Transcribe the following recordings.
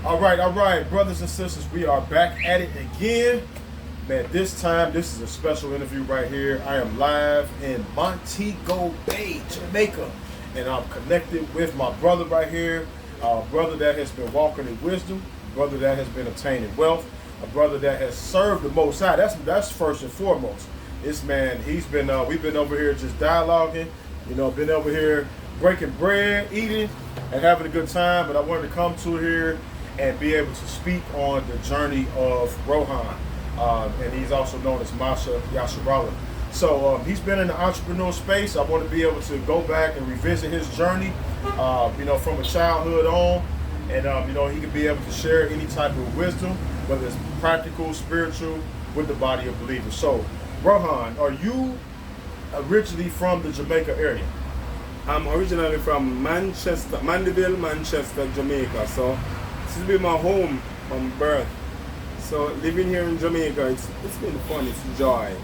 All right, brothers and sisters, we are back at it again. Man, this time, this is a special interview right here. I am live in Montego Bay, Jamaica, and I'm connected with my brother right here, a brother that has been walking in wisdom, a brother that has been obtaining wealth, a brother that has served the Most High. That's first and foremost. This man, we've been over here just dialoguing, been over here breaking bread, eating, and having a good time, but I wanted to come to here and be able to speak on the journey of Rohan. And he's also known as Masha Yasharala. So he's been in the entrepreneurial space. I want to be able to go back and revisit his journey, from a childhood on. And, he could be able to share any type of wisdom, whether it's practical, spiritual, with the body of believers. So, Rohan, are you originally from the Jamaica area? I'm originally from Manchester, Mandeville, Manchester, Jamaica. So this has been my home from birth. So living here in Jamaica, it's been fun, it's joy.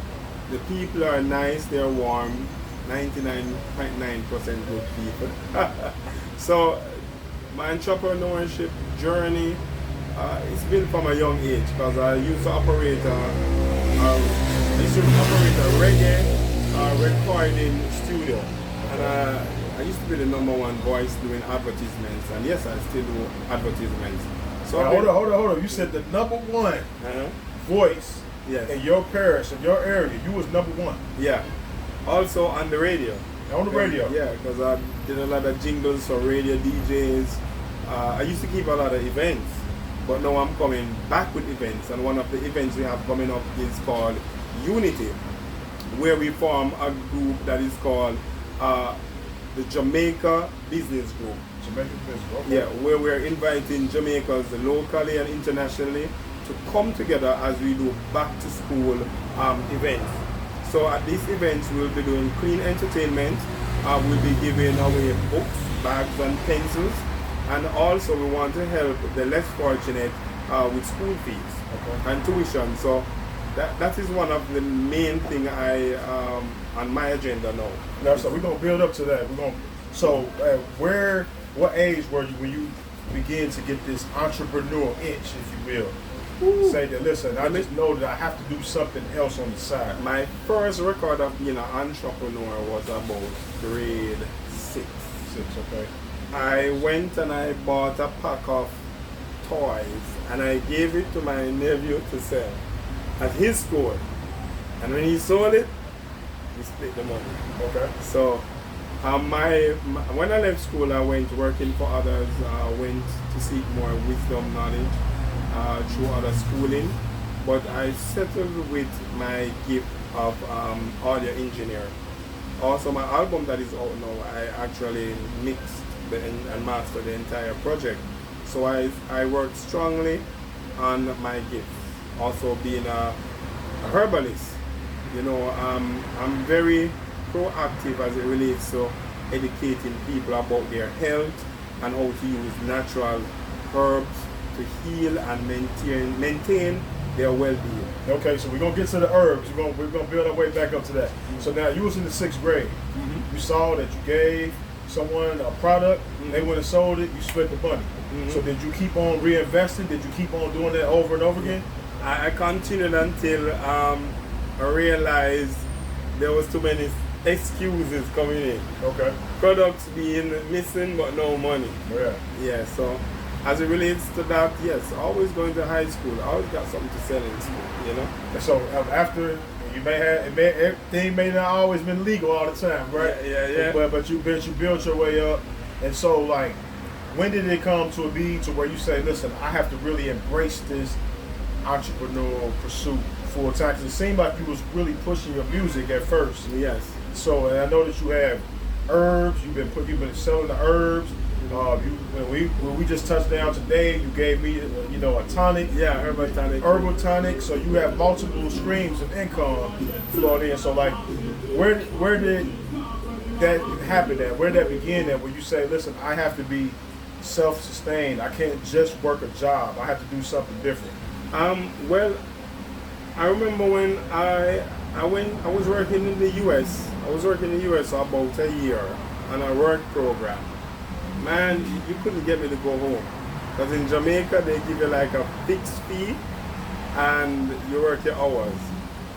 The people are nice, they're warm, 99.9% good people. So my entrepreneurship journey, it's been from a young age because I used to operate a reggae recording studio. And I used to be the #1 voice doing advertisements, and yes, I still do advertisements. So now, hold on. You said the #1 voice in your parish, in your area. You was #1. Yeah. Also on the radio. On the radio? Yeah, because I did a lot of jingles for radio DJs. I used to keep a lot of events, but now I'm coming back with events, and one of the events we have coming up is called Unity, where we form a group that is called the Jamaica Business Group. Jamaica Business Group. Okay. Yeah, where we're inviting Jamaicans locally and internationally to come together as we do back to school events. So at these events we'll be doing clean entertainment, we'll be giving away books, bags and pencils, and also we want to help the less fortunate with school fees and tuition. So that is one of the main thing on my agenda now. No, so we're gonna build up to that. What age were you when you began to get this entrepreneurial itch, if you will? Ooh. Say that, listen, I just know that I have to do something else on the side. My first record of being an entrepreneur was about grade 6. Okay. I went and I bought a pack of toys and I gave it to my nephew to sell at his school. And when he sold it, we split the money. Okay. So when I left school, I went working for others. I went to seek more wisdom, knowledge through other schooling. But I settled with my gift of audio engineer. Also, my album that is out now, I actually mixed and mastered the entire project. So I worked strongly on my gift. Also being a herbalist. I'm very proactive as it relates to educating people about their health and how to use natural herbs to heal and maintain their well-being. Okay, so we're gonna get to the herbs. We're gonna build our way back up to that. Mm-hmm. So now you was in the 6th grade. Mm-hmm. You saw that you gave someone a product, they went and sold it, you split the money. Mm-hmm. So did you keep on reinvesting? Did you keep on doing that over and over again? I continued until I realized there was too many excuses coming in. Okay. Products being missing but no money. Yeah. Yeah, so as it relates to that, yes, always going to high school, I always got something to sell in school, And so after, you everything may not always been legal all the time, right? Yeah. But you built your way up. And so when did it come to a beat to where you say, listen, I have to really embrace this entrepreneurial pursuit full time? Because it seemed like you was really pushing your music at first. Yes. So, and I know that you have herbs. You've been selling the herbs. When we just touched down today, you gave me a tonic. Yeah, herbal tonic. Herbal tonic. So you have multiple streams of income flowing in. So where did that happen at? Where did that begin at? Where you say, listen, I have to be self-sustained. I can't just work a job. I have to do something different. Well, I remember when I was working in the US. I was working in the US for about a year on a work program. Man, you couldn't get me to go home. Because in Jamaica, they give you like a fixed fee and you work your hours.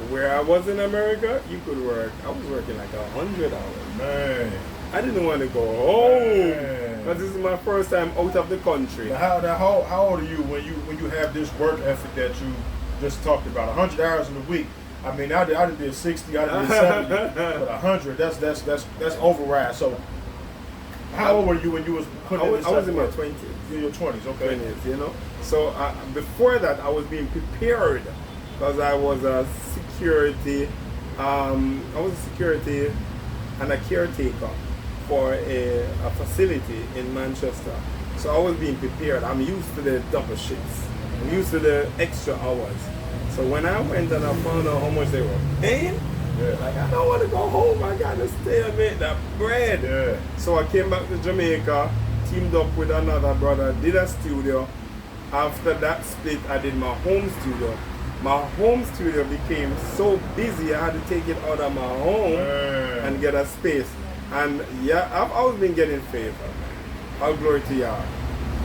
Where I was in America, you could work, I was working like 100 hours. Man. I didn't want to go home. Man. Because this is my first time out of the country. How old are you when you have this work ethic that you just talked about? 100 hours in a week. I mean, I did 60, I did 70, but 100, that's override. So, how old were you when you was putting in this? I was in my work? 20s. In your 20s, okay. 20s, you know. So before that, I was being prepared because I was a security. And a caretaker for a facility in Manchester. So I was being prepared. I'm used to the double shifts. I'm used to the extra hours. So when I went and I found out how much they were paying, like I don't want to go home. I gotta stay and make that bread. Yeah. So I came back to Jamaica, teamed up with another brother, did a studio. After that split, I did my home studio. My home studio became so busy, I had to take it out of my home and get a space. And yeah, I've always been getting favor. All glory to y'all.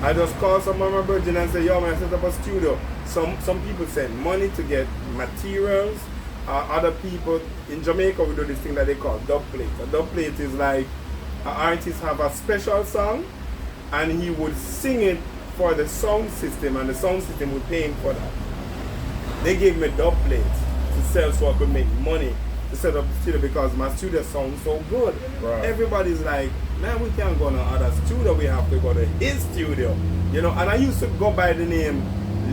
I just called some of my brethren and say, yo man, I set up a studio. Some people send money to get materials. Other people, in Jamaica we do this thing that they call dub plate. A dub plate is like, an artist have a special song and he would sing it for the sound system and the sound system would pay him for that. They gave me dub plates to sell so I could make money to set up the studio because my studio sounds so good. Right. Everybody's like, man, we can't go to other studio, we have to go to his studio. You know, and I used to go by the name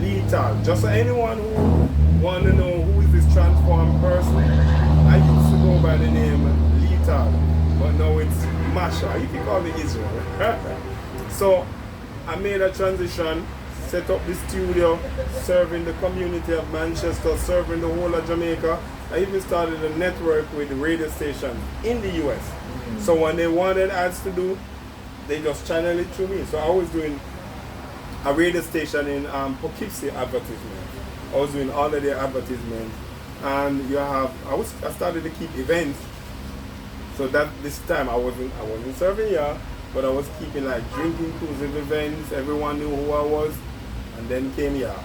Lethal. Just so anyone who want to know who is this transformed person, I used to go by the name Lethal. But now it's Masha. You can call me Israel. So I made a transition, set up the studio, serving the community of Manchester, serving the whole of Jamaica. I even started a network with radio stations in the US. So when they wanted ads to do, they just channel it through me. So I was doing a radio station in Poughkeepsie advertisement. I was doing all of their advertisement. And I started to keep events. So that this time I wasn't serving y'all, but I was keeping like drink inclusive events. Everyone knew who I was. And then came y'all.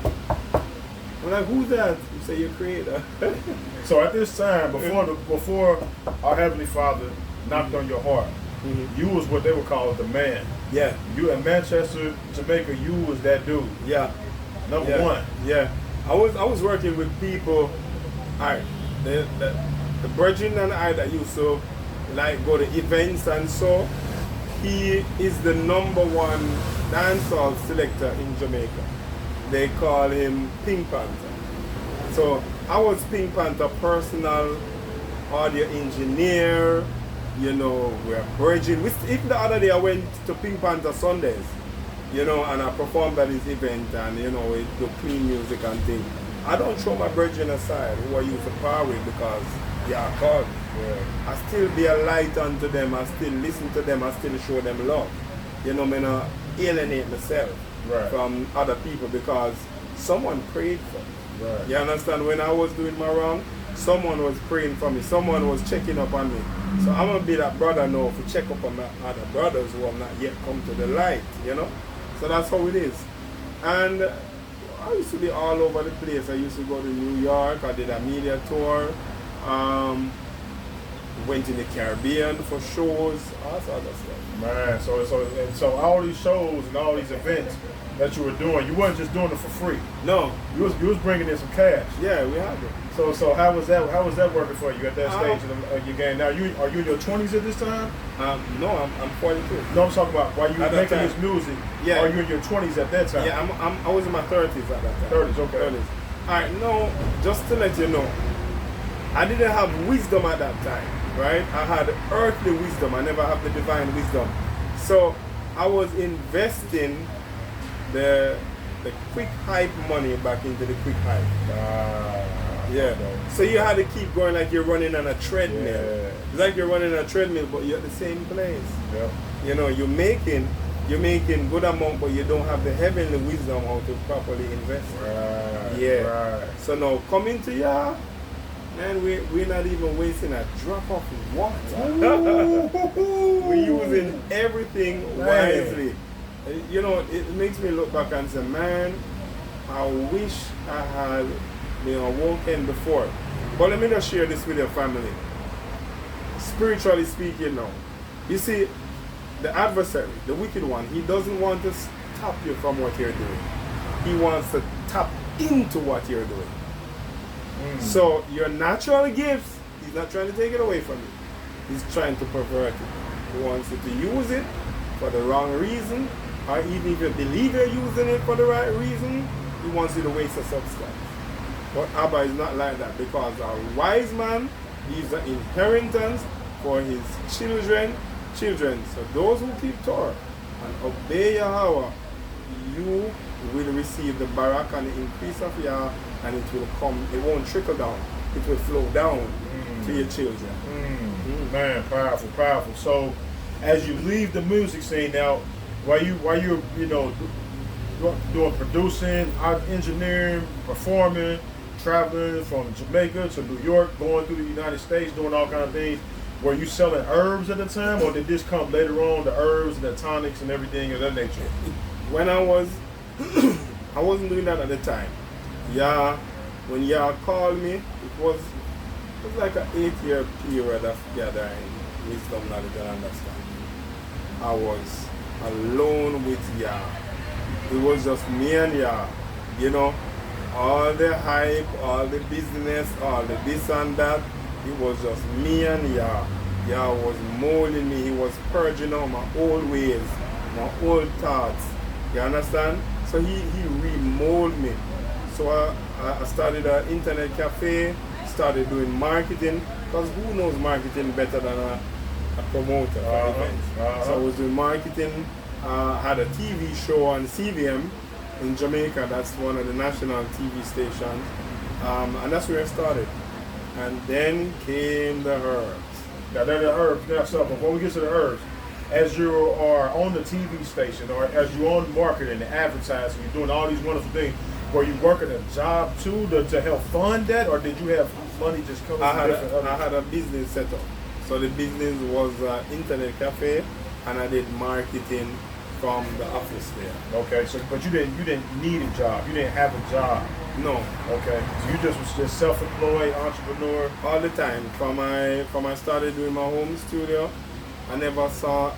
I'm like, who's that? You say you're creator. So at this time, before our Heavenly Father knocked on your heart, you was what they would call the man. Yeah. You in Manchester, Jamaica, you was that dude. Yeah. Number one. Yeah. I was working with people, alright, the brethren and I that used to like go to events and so, he is the number one dancehall selector in Jamaica. They call him Pink Panther. So I was Pink Panther personal audio engineer, you know, we're bridging. Even the other day I went to Pink Panther Sundays, you know, and I performed at his event and, you know, we do clean music and things. I don't throw my brethren aside who I used to power with because they are called. Yeah. I still be a light unto them, I still listen to them, I still show them love. You know, I not alienate myself from other people because someone prayed for me. Right. You understand? When I was doing my wrong, someone was praying for me, someone was checking up on me. So I'm gonna be that brother now to check up on my other brothers who have not yet come to the light, you know? So that's how it is. And I used to be all over the place. I used to go to New York, I did a media tour, went in the Caribbean for shows, all sorts of stuff. Man, so all these shows and all these events that you were doing, you wasn't just doing it for free. No. You was bringing in some cash. Yeah, we had it. So how was that working for you at that stage of your game? Now are you in your 20s at this time? No, I'm 42. No, I'm talking about while you were making this music. Yeah. Are you in your 20s at that time? Yeah, I was in my 30s at that time. 30s, okay. 30s. Alright, no, just to let you know, I didn't have wisdom at that time, right? I had earthly wisdom. I never have the divine wisdom. So I was investing the quick hype money back into the quick hype. Yeah. So you had to keep going like you're running on a treadmill. Yeah. It's like you're running on a treadmill, but you're at the same place. Yeah. You know, you're making good amount, but you don't have the heavenly wisdom how to properly invest. Right. Yeah. Right. So now coming to y'all, man, we're not even wasting a drop of water. We're using everything wisely. You know, it makes me look back and say, man, I wish I had, walked before. But let me just share this with your family. Spiritually speaking now, you see, the adversary, the wicked one, he doesn't want to stop you from what you're doing. He wants to tap into what you're doing. So your natural gifts, he's not trying to take it away from you. He's trying to pervert it. He wants you to use it for the wrong reason, or even if you believe you're using it for the right reason, he wants you to waste a substance. But Abba is not like that, because a wise man leaves an inheritance for his children. So those who keep Torah and obey Yahweh, you will receive the barak and the increase of Yah, and it will come, it won't trickle down, it will flow down to your children. Man, powerful. So as you leave the music scene now, while you're doing producing, engineering, performing, traveling from Jamaica to New York, going through the United States, doing all kinds of things, were you selling herbs at the time, or did this come later on, the herbs and the tonics and everything of that nature? When I wasn't doing that at the time. Yeah, when Yah called me, it was like an 8-year period of gathering wisdom, knowledge, and understanding. I was alone with Yah. It was just me and Yah. All the hype, all the business, all the this and that, it was just me and Yah. Yah was molding me. He was purging out my old ways, my old thoughts. You understand? So he remolded me. So I started an internet cafe, started doing marketing, because who knows marketing better than a promoter for events? So I was doing marketing. Had a TV show on CVM in Jamaica. That's one of the national TV stations. And that's where I started. And then came the herbs. Now they're the herbs. Now, so before we get to the herbs, as you are on the TV station, or as you're on marketing and advertising, you're doing all these wonderful things, were you working a job too to help fund that, or did you have money just coming from different I had a business set up. So the business was an internet cafe, and I did marketing from the office there. Okay, so but you didn't need a job. You didn't have a job. No. Okay, so you just was just self-employed entrepreneur all the time. From I started doing my home studio, I never saw.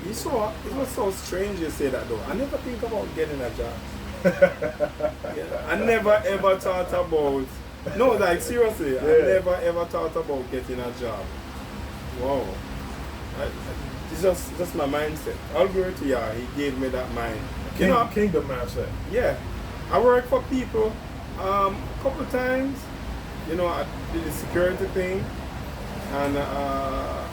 It was so strange you say that though. I never think about getting a job. I never ever thought about. No, like seriously, yeah. I never ever thought about getting a job. Wow. It's just my mindset. All glory to Yah, he gave me that mind. Kingdom mindset. Yeah. I worked for people a couple of times. I did the security thing, and I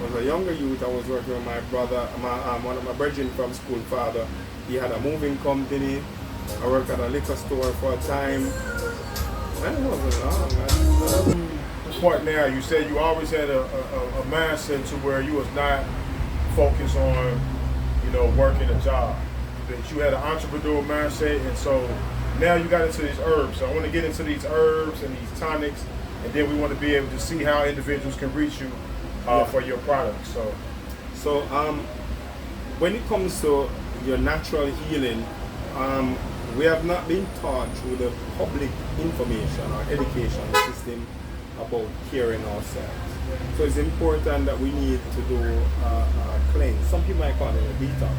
was a younger youth. I was working with my brother, one of my brethren from school father. He had a moving company. I worked at a liquor store for a time. Man, it wasn't long. Point now, you said you always had a mindset to where you was not focused on, working a job. That you had an entrepreneurial mindset, and so now you got into these herbs. So I want to get into these herbs and these tonics, and then we want to be able to see how individuals can reach you for your products. So when it comes to your natural healing, we have not been taught through the public information or education system about caring ourselves. So it's important that we need to do a cleanse. Some people might call it a detox.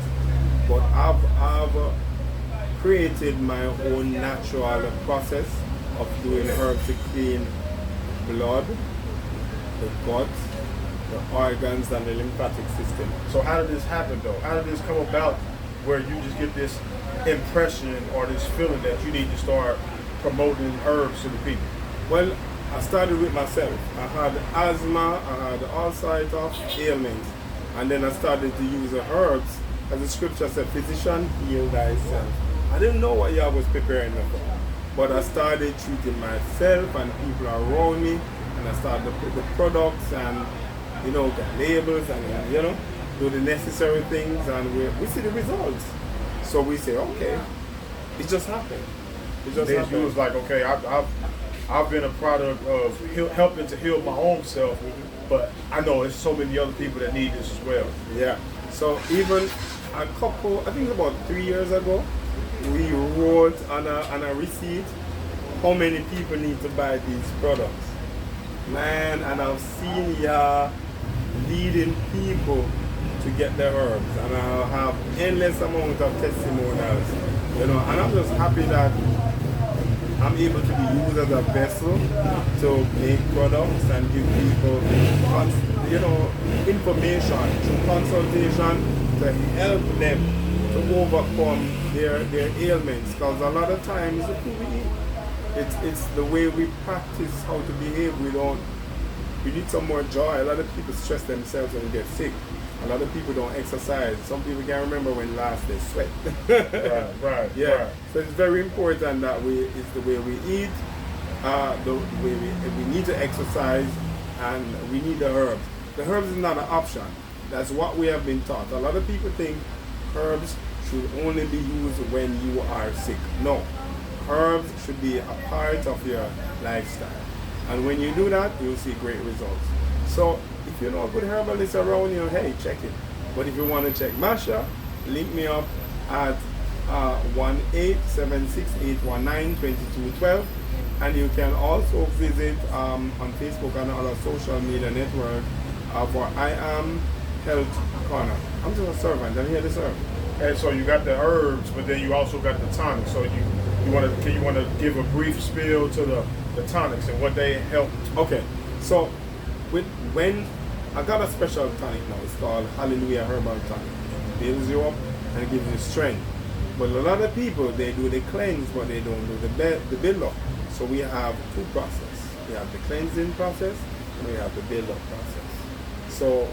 But I've created my own natural process of doing herbs to clean blood, the gut, the organs, and the lymphatic system. So how did this happen though? How did this come about where you just get this impression or this feeling that you need to start promoting herbs to the people? Well, I started with myself. I had asthma, I had all sorts of ailments, and then I started to use the herbs. As the scripture said, physician, heal thyself. I didn't know what Yah was preparing me for, but I started treating myself and people around me, and I started to put the products and, get labels and, do the necessary things, and we see the results. So we say, okay, it just happened. It just happened. You was like, okay, I've been a product of helping to heal my own self, but I know there's so many other people that need this as well. Yeah. So even a couple, I think about 3 years ago, we wrote on a receipt how many people need to buy these products. Man, and I've seen ya leading people to get their herbs, and I have endless amount of testimonials, you know, and I'm just happy that I'm able to be used as a vessel to make products and give people, you know, information through consultation to help them to overcome their ailments. Because a lot of times the food we eat, it's the way we practice how to behave. We need some more joy. A lot of people stress themselves when they get sick. A lot of people don't exercise. Some people can't remember when last they sweat. Right. Yeah. Right. So it's very important that it's the way we eat, the way we need to exercise, and we need the herbs. The herbs is not an option. That's what we have been taught. A lot of people think herbs should only be used when you are sick. No. Herbs should be a part of your lifestyle. And when you do that, you'll see great results. So if you know a good herbalist around you, hey, check it. But if you want to check Masha, link me up at 1-876-819-2212. And you can also visit on Facebook and other social media network for I Am Health Corner. I'm just a servant. I'm here to serve. And so you got the herbs, but then you also got the tonics. So you want to give a brief spiel to the tonics and what they help? Okay, so when I got a special tonic now, it's called Hallelujah Herbal Tonic. It builds you up and it gives you strength. But a lot of people, they do the cleanse, but they don't do the build up. So we have two processes. We have the cleansing process and we have the build up process. So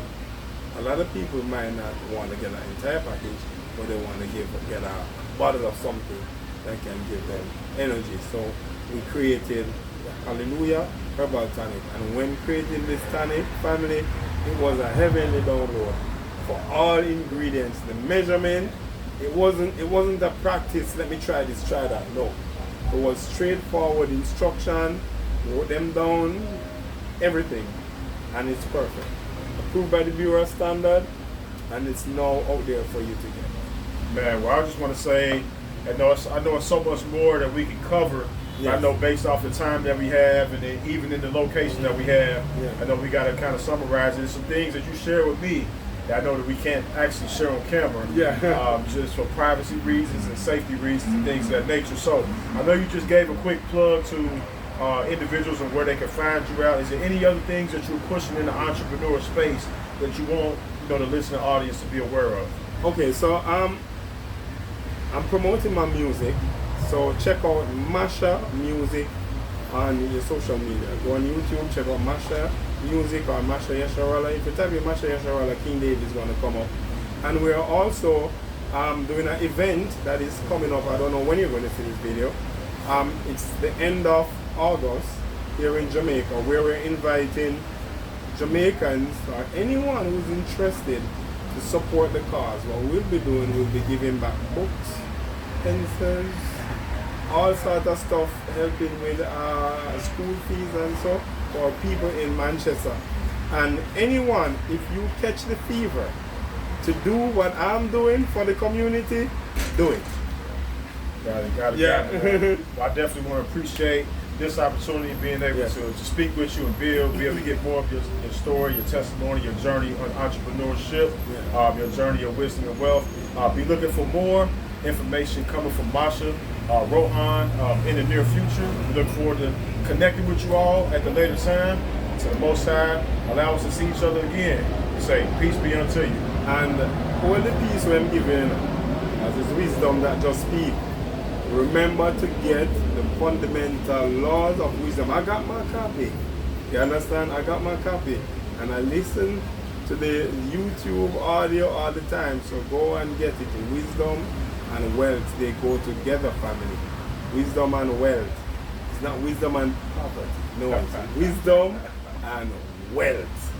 a lot of people might not want to get an entire package, but they want to get a bottle of something that can give them energy. So we created Hallelujah Herbal Tonic, and when creating this tonic, family, it was a heavenly download for all ingredients. The measurement, it wasn't a practice, let me try this, try that. No, it was straightforward instruction, wrote them down, everything, and it's perfect. Approved by the Bureau of Standard, and it's now out there for you to get. Man, well, I just want to say, I know it's so much more that we can cover. Yes. I know based off the time that we have, and then even in the location that we have, Yeah. I know we got to kind of summarize it. There's some things that you share with me that I know that we can't actually share on camera, just for privacy reasons and safety reasons and things of that nature. So I know you just gave a quick plug to individuals and where they can find you out. Is there any other things that you're pushing in the entrepreneur space that you want the listening audience to be aware of? Okay, so I'm promoting my music. So check out Masha Music on your social media. Go on YouTube, check out Masha Music or Masha Yasharala. If you type in Masha Yasharala, King David is going to come up. And we're also doing an event that is coming up. I don't know when you're going to see this video. It's the end of August here in Jamaica, where we're inviting Jamaicans or anyone who's interested to support the cause. What we'll be doing, we'll be giving back books, pencils, all sorts of stuff, helping with school fees and so for people in Manchester. And anyone, if you catch the fever to do what I'm doing for the community, do it. Got it. Well, I definitely want to appreciate this opportunity, being able to speak with you and be able to get more of your story, your testimony, your journey on entrepreneurship, your journey of wisdom and wealth. Be looking for more information coming from Masha, Rohan in the near future. We look forward to connecting with you all at the later time. To the Most High, allow us to see each other again. Say, peace be unto you. And hold the peace when I'm giving, as is wisdom that just speak. Remember to get the fundamental laws of wisdom. I got my copy. You understand? I got my copy. And I listen to the YouTube audio all the time. So go and get it. Wisdom and wealth, they go together, family. Wisdom and wealth. It's not wisdom and poverty. No, it's wisdom and wealth.